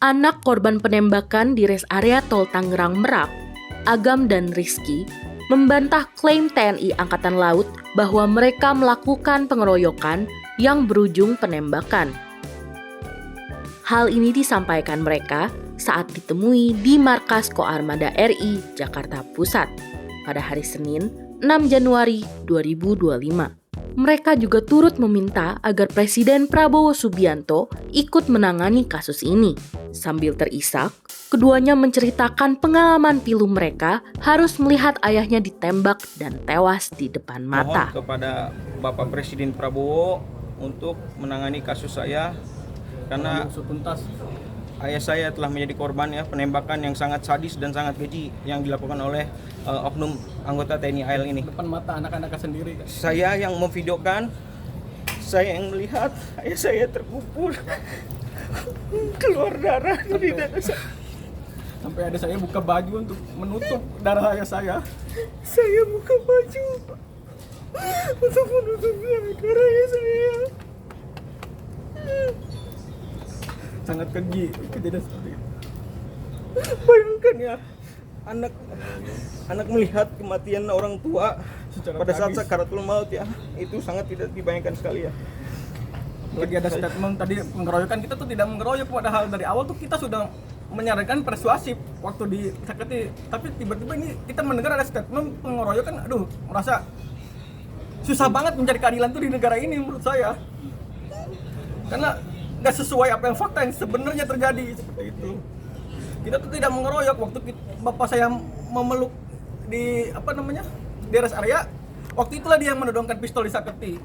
Anak korban penembakan di res area tol Tangerang Merak, Agam dan Rizky, membantah klaim TNI Angkatan Laut bahwa mereka melakukan pengeroyokan yang berujung penembakan. Hal ini disampaikan mereka saat ditemui di Markas Koarmada RI Jakarta Pusat pada hari Senin 6 Januari 2025. Mereka juga turut meminta agar Presiden Prabowo Subianto ikut menangani kasus ini. Sambil terisak, keduanya menceritakan pengalaman pilu mereka harus melihat ayahnya ditembak dan tewas di depan mata. Mohon kepada Bapak Presiden Prabowo untuk menangani kasus saya karena ayah saya telah menjadi korban penembakan yang sangat sadis dan sangat keji yang dilakukan oleh oknum anggota TNI AL ini. Depan mata anak-anak sendiri. Saya yang memvideokan, saya yang melihat ayah saya terkubur, keluar darah dari dada saya. Sampai ada saya buka baju untuk menutup darah ayah saya. Saya buka baju untuk menutup darah ayah saya. Sangat keji kejadian seperti itu. Bayangkan ya, anak melihat kematian orang tua Secara pada saat tragis. sakaratul maut itu sangat tidak dibayangkan sekali ya. Lagi ada statement tadi pengeroyokan, kita tuh tidak mengeroyok, padahal dari awal tuh kita sudah menyarankan persuasif waktu di Saketi, tapi tiba-tiba ini kita mendengar ada statement pengeroyokan. Aduh, merasa susah banget mencari keadilan tuh di negara ini menurut saya, karena nggak sesuai apa yang fakta yang sebenarnya terjadi seperti itu. Kita tuh tidak mengeroyok. Waktu bapak saya memeluk di di rest area, waktu itulah dia yang menodongkan pistol di Saketi.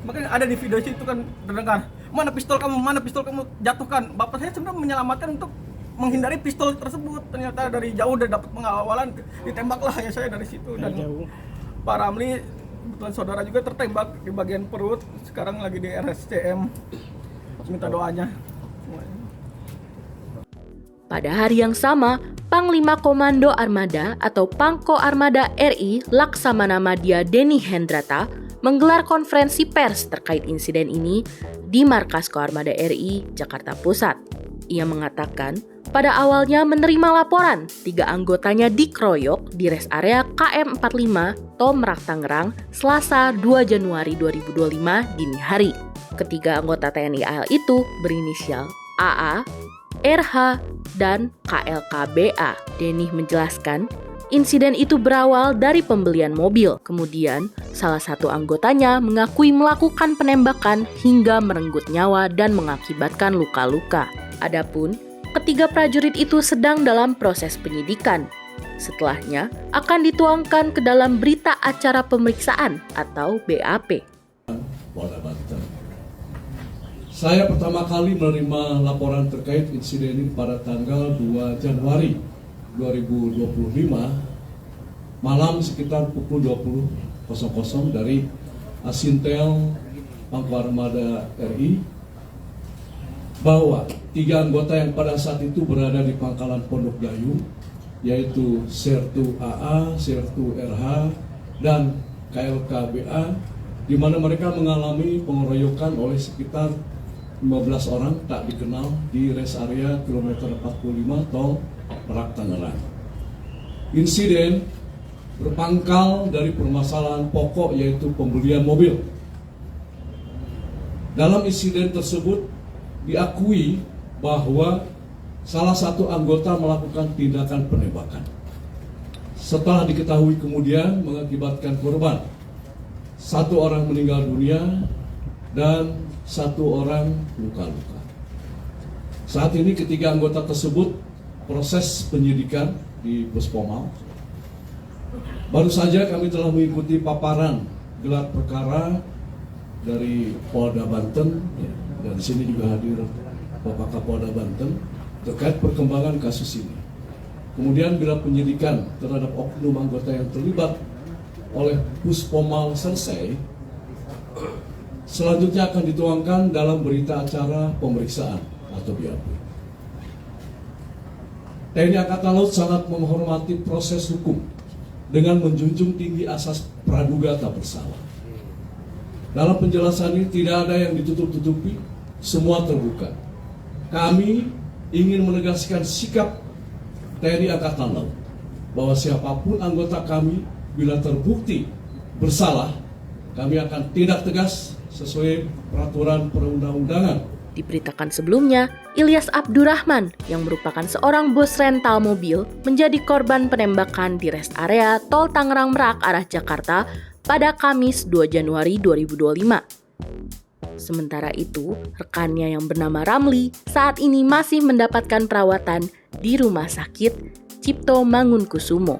Makanya ada di video itu kan terdengar, mana pistol kamu jatuhkan. Bapak saya sebenarnya menyelamatkan untuk menghindari pistol tersebut. Ternyata dari jauh udah dapat pengawalan, ditembaklah ya saya dari situ. Dan Pak Ramli, kebetulan saudara juga tertembak di bagian perut. Sekarang lagi di RSCM. Minta doanya. Pada hari yang sama, Panglima Komando Armada atau Pangko Armada RI Laksamana Madya Denny Hendrata menggelar konferensi pers terkait insiden ini di Markas Koarmada RI Jakarta Pusat. Ia mengatakan pada awalnya menerima laporan 3 anggotanya dikeroyok di res area KM45 Tol Merak Tangerang Selasa 2 Januari 2025 dini hari. Ketiga anggota TNI AL itu berinisial AA, RH, dan KLKBA. Denny menjelaskan, insiden itu berawal dari pembelian mobil. Kemudian, salah satu anggotanya mengakui melakukan penembakan hingga merenggut nyawa dan mengakibatkan luka-luka. Adapun, ketiga prajurit itu sedang dalam proses penyidikan. Setelahnya, akan dituangkan ke dalam berita acara pemeriksaan atau BAP. Polda Banten. Saya pertama kali menerima laporan terkait insiden ini pada tanggal 2 Januari 2025 malam sekitar pukul 20.00 dari Asintel Pangko Armada RI bahwa 3 anggota yang pada saat itu berada di pangkalan Pondok Gayu, yaitu Sertu AA, Sertu RH, dan KLKBA, di mana mereka mengalami pengeroyokan oleh sekitar 15 orang tak dikenal di res area kilometer 45 Tol Merak Tangerang. Insiden berpangkal dari permasalahan pokok yaitu pembelian mobil. Dalam insiden tersebut diakui bahwa salah satu anggota melakukan tindakan penembakan. Setelah diketahui kemudian mengakibatkan korban, 1 orang meninggal dunia dan 1 orang luka-luka. Saat ini ketiga anggota tersebut proses penyidikan di Puspomau. Baru saja kami telah mengikuti paparan gelar perkara dari Polda Banten, dan di sini juga hadir Bapak Kapolda Banten terkait perkembangan kasus ini. Kemudian bila penyidikan terhadap oknum anggota yang terlibat oleh Puspomau selesai, selanjutnya akan dituangkan dalam berita acara pemeriksaan atau BAP. TNI Angkatan Laut sangat menghormati proses hukum dengan menjunjung tinggi asas praduga tak bersalah. Dalam penjelasan ini tidak ada yang ditutup-tutupi, semua terbuka. Kami ingin menegaskan sikap TNI Angkatan Laut bahwa siapapun anggota kami bila terbukti bersalah, kami akan tindak tegas sesuai peraturan perundang-undangan. Diberitakan sebelumnya, Ilyas Abdurrahman yang merupakan seorang bos rental mobil menjadi korban penembakan di rest area Tol Tangerang Merak arah Jakarta pada Kamis 2 Januari 2025. Sementara itu, rekannya yang bernama Ramli saat ini masih mendapatkan perawatan di Rumah Sakit Cipto Mangunkusumo.